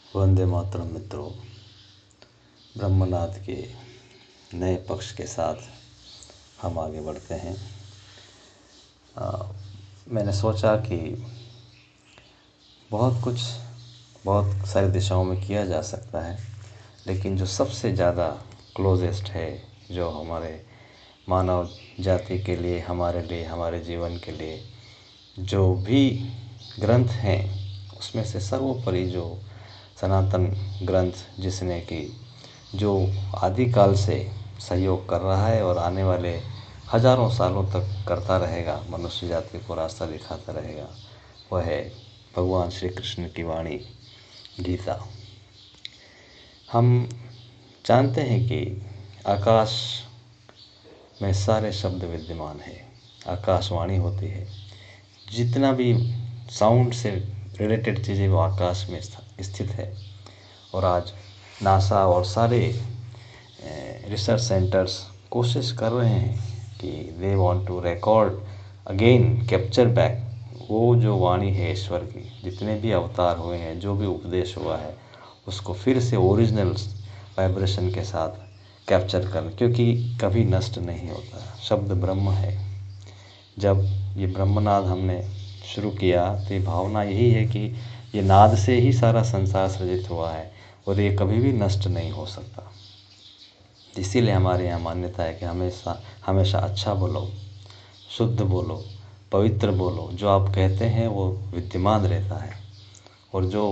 वंदे मातरम मित्रों। ब्रह्मनाद के नए पक्ष के साथ हम आगे बढ़ते हैं। मैंने सोचा कि बहुत सारी दिशाओं में किया जा सकता है, लेकिन जो सबसे ज़्यादा क्लोजेस्ट है, जो हमारे मानव जाति के लिए, हमारे जीवन के लिए जो भी ग्रंथ हैं, उसमें से सर्वोपरि जो सनातन ग्रंथ, जिसने कि जो आदिकाल से सहयोग कर रहा है और आने वाले हजारों सालों तक करता रहेगा, मनुष्य जाति को रास्ता दिखाता रहेगा, वह है भगवान श्री कृष्ण की वाणी गीता। हम जानते हैं कि आकाश में सारे शब्द विद्यमान है, आकाशवाणी होती है। जितना भी साउंड से रिलेटेड चीज़ें वो आकाश में स्थित है। और आज नासा और सारे रिसर्च सेंटर्स कोशिश कर रहे हैं कि they want to record again, capture back वो जो वाणी है ईश्वर की, जितने भी अवतार हुए हैं, जो भी उपदेश हुआ है, उसको फिर से ओरिजिनल वाइब्रेशन के साथ कैप्चर कर, क्योंकि कभी नष्ट नहीं होता। शब्द ब्रह्म है। जब ये ब्रह्मनाद हमने शुरू किया तो ये भावना यही है कि ये नाद से ही सारा संसार सृजित हुआ है और ये कभी भी नष्ट नहीं हो सकता। इसीलिए हमारे यहाँ मान्यता है कि हमेशा अच्छा बोलो, शुद्ध बोलो, पवित्र बोलो। जो आप कहते हैं वो विद्यमान रहता है, और जो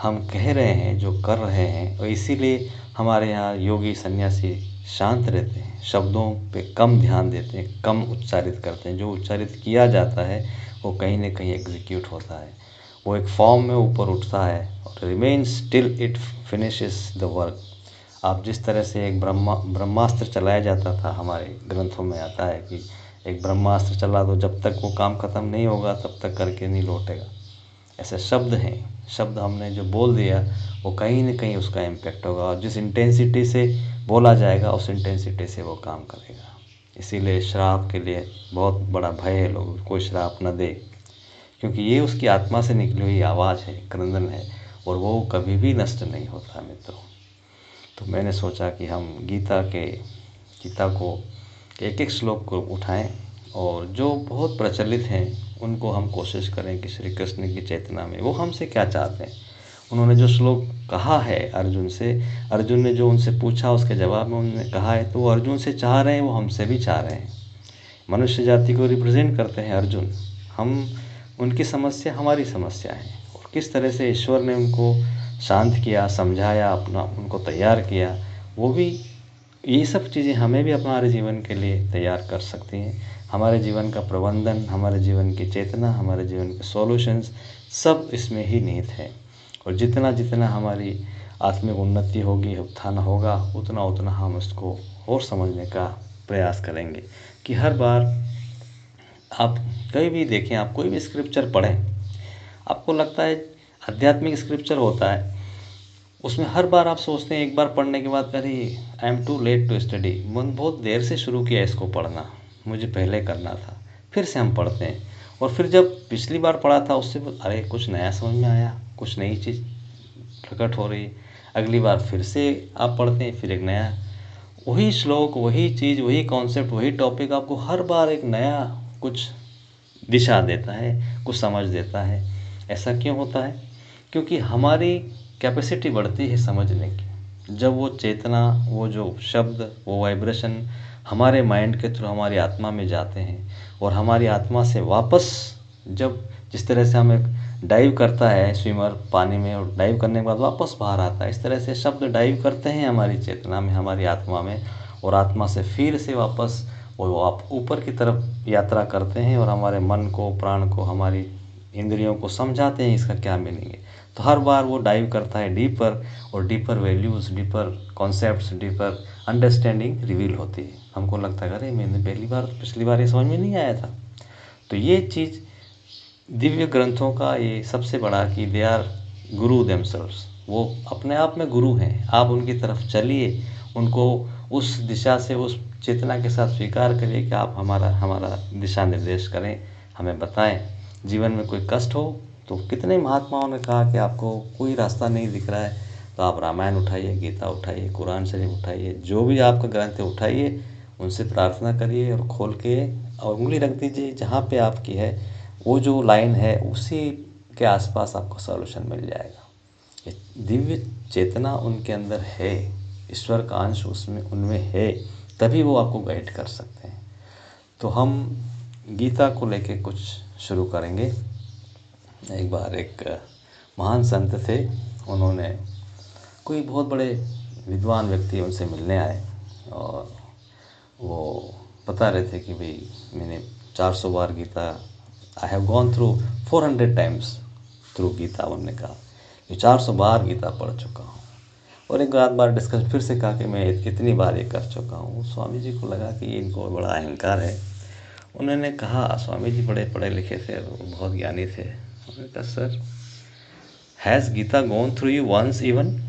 हम कह रहे हैं, जो कर रहे हैं, और इसीलिए हमारे यहाँ योगी सन्यासी शांत रहते हैं, शब्दों पे कम ध्यान देते हैं, कम उच्चारित करते हैं। जो उच्चारित किया जाता है वो कहीं न कहीं एग्जीक्यूट होता है, वो एक फॉर्म में ऊपर उठता है और remains till it finishes the work. आप जिस तरह से एक ब्रह्मास्त्र चलाया जाता था, हमारे ग्रंथों में आता है कि एक ब्रह्मास्त्र चला दो, जब तक वो काम ख़त्म नहीं होगा तब तक करके नहीं लौटेगा। ऐसे शब्द हैं। शब्द हमने जो बोल दिया वो कहीं न कहीं उसका इम्पैक्ट होगा, और जिस इंटेंसिटी से बोला जाएगा उस इंटेंसिटी से वो काम करेगा। इसीलिए श्राप के लिए बहुत बड़ा भय है, लोग कोई श्राप न दे, क्योंकि ये उसकी आत्मा से निकली हुई आवाज़ है, क्रंदन है, और वो कभी भी नष्ट नहीं होता मित्रों। तो मैंने सोचा कि हम गीता को एक एक श्लोक को उठाएं, और जो बहुत प्रचलित हैं उनको हम कोशिश करें कि श्री कृष्ण की चेतना में वो हमसे क्या चाहते हैं। उन्होंने जो श्लोक कहा है अर्जुन से, अर्जुन ने जो उनसे पूछा उसके जवाब में उन्होंने कहा है, तो वो अर्जुन से चाह रहे हैं, वो हमसे भी चाह रहे हैं। मनुष्य जाति को रिप्रेजेंट करते हैं अर्जुन। हम उनकी समस्या हमारी समस्या है, और किस तरह से ईश्वर ने उनको शांत किया, समझाया, उनको तैयार किया, वो भी ये सब चीज़ें हमें भी हमारे जीवन के लिए तैयार कर सकती हैं। हमारे जीवन का प्रबंधन, हमारे जीवन की चेतना, हमारे जीवन के सॉल्यूशंस सब इसमें ही निहित है। और जितना जितना हमारी आत्मिक उन्नति होगी, उत्थान होगा, उतना उतना हम उसको और समझने का प्रयास करेंगे। कि हर बार आप कहीं भी देखें, आप कोई भी स्क्रिप्चर पढ़ें, आपको लगता है आध्यात्मिक स्क्रिप्चर होता है, उसमें हर बार आप सोचते हैं एक बार पढ़ने के बाद, अरे I am too late to study, मन बहुत देर से शुरू किया इसको पढ़ना, मुझे पहले करना था। फिर से हम पढ़ते हैं, और फिर जब पिछली बार पढ़ा था उससे अरे कुछ नया समझ में आया, कुछ नई चीज़ प्रकट हो रही। अगली बार फिर से आप पढ़ते हैं, फिर एक नया, वही श्लोक, वही चीज़, वही कॉन्सेप्ट, वही टॉपिक आपको हर बार एक नया कुछ दिशा देता है, कुछ समझ देता है। ऐसा क्यों होता है? क्योंकि हमारी कैपेसिटी बढ़ती है समझने की। जब वो चेतना, वो जो शब्द, वो वाइब्रेशन हमारे माइंड के थ्रू हमारी आत्मा में जाते हैं, और हमारी आत्मा से वापस, जब जिस तरह से हमें डाइव करता है स्विमर पानी में, और डाइव करने के बाद वापस बाहर आता है, इस तरह से शब्द डाइव करते हैं हमारी चेतना में, हमारी आत्मा में, और आत्मा से फिर से वापस वो आप ऊपर की तरफ यात्रा करते हैं, और हमारे मन को, प्राण को, हमारी इंद्रियों को समझाते हैं इसका क्या मीनिंग है। तो हर बार वो डाइव करता है डीपर, और deeper values, deeper concepts, deeper understanding reveal होती है। हमको लगता है अरे मैंने पिछली बार ये समझ में नहीं आया था। तो ये चीज़ दिव्य ग्रंथों का ये सबसे बड़ा कि दे आर गुरु देमसेल्व्स, वो अपने आप में गुरु हैं। आप उनकी तरफ चलिए, उनको उस दिशा से, उस चेतना के साथ स्वीकार करिए कि आप हमारा दिशा निर्देश करें, हमें बताएं। जीवन में कोई कष्ट हो, तो कितने महात्माओं ने कहा कि आपको कोई रास्ता नहीं दिख रहा है तो आप रामायण उठाइए, गीता उठाइए, कुरान शरीफ उठाइए, जो भी आपका ग्रंथ है उठाइए, उनसे प्रार्थना करिए और खोल के और उंगली रख दीजिए जहाँ पे आपकी है, वो जो लाइन है उसी के आसपास आपको सॉल्यूशन मिल जाएगा। ये दिव्य चेतना उनके अंदर है, ईश्वर का अंश उसमें उनमें है, तभी वो आपको गाइड कर सकते हैं। तो हम गीता को लेके कुछ शुरू करेंगे। एक बार एक महान संत थे, उन्होंने कोई बहुत बड़े विद्वान व्यक्ति उनसे मिलने आए और वो बता रहे थे कि भाई मैंने 400 बार Gita, I have gone through 400 times through Gita. उन्होंने कहा कि 400 बार गीता पढ़ चुका हूँ। और एक बार डिस्कस फिर से कहा कि मैं इतनी बार ये कर चुका हूँ। स्वामी जी को लगा कि इनको बड़ा अहंकार है। उन्होंने कहा, स्वामी जी बड़े पढ़े लिखे थे, बहुत ज्ञानी थे। उन्होंने कहा, sir has Gita gone through you once even?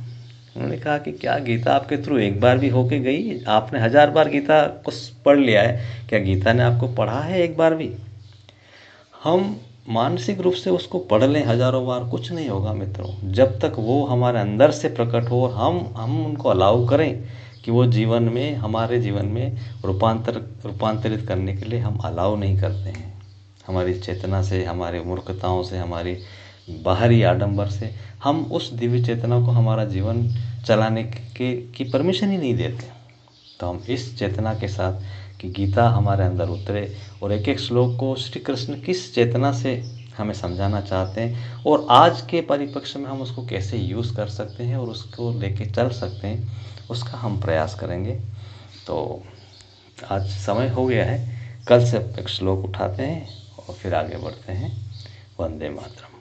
उन्होंने कहा कि क्या गीता आपके थ्रू एक बार भी होके गई? आपने 1000 बार गीता को पढ़ लिया है, क्या गीता ने आपको पढ़ा है एक बार भी? हम मानसिक रूप से उसको पढ़ लें हजारों बार, कुछ नहीं होगा मित्रों, जब तक वो हमारे अंदर से प्रकट हो और हम उनको अलाउ करें कि वो जीवन में, हमारे जीवन में रूपांतरित करने के लिए हम अलाउ नहीं करते हैं। हमारी चेतना से, हमारी मूर्खताओं से, हमारी बाहरी आडंबर से हम उस दिव्य चेतना को हमारा जीवन चलाने की परमिशन ही नहीं देते। तो हम इस चेतना के साथ कि गीता हमारे अंदर उतरे और एक एक श्लोक को श्री कृष्ण किस चेतना से हमें समझाना चाहते हैं और आज के परिप्रेक्ष्य में हम उसको कैसे यूज़ कर सकते हैं और उसको लेके चल सकते हैं, उसका हम प्रयास करेंगे। तो आज समय हो गया है, कल से एक श्लोक उठाते हैं और फिर आगे बढ़ते हैं। वंदे मातरम।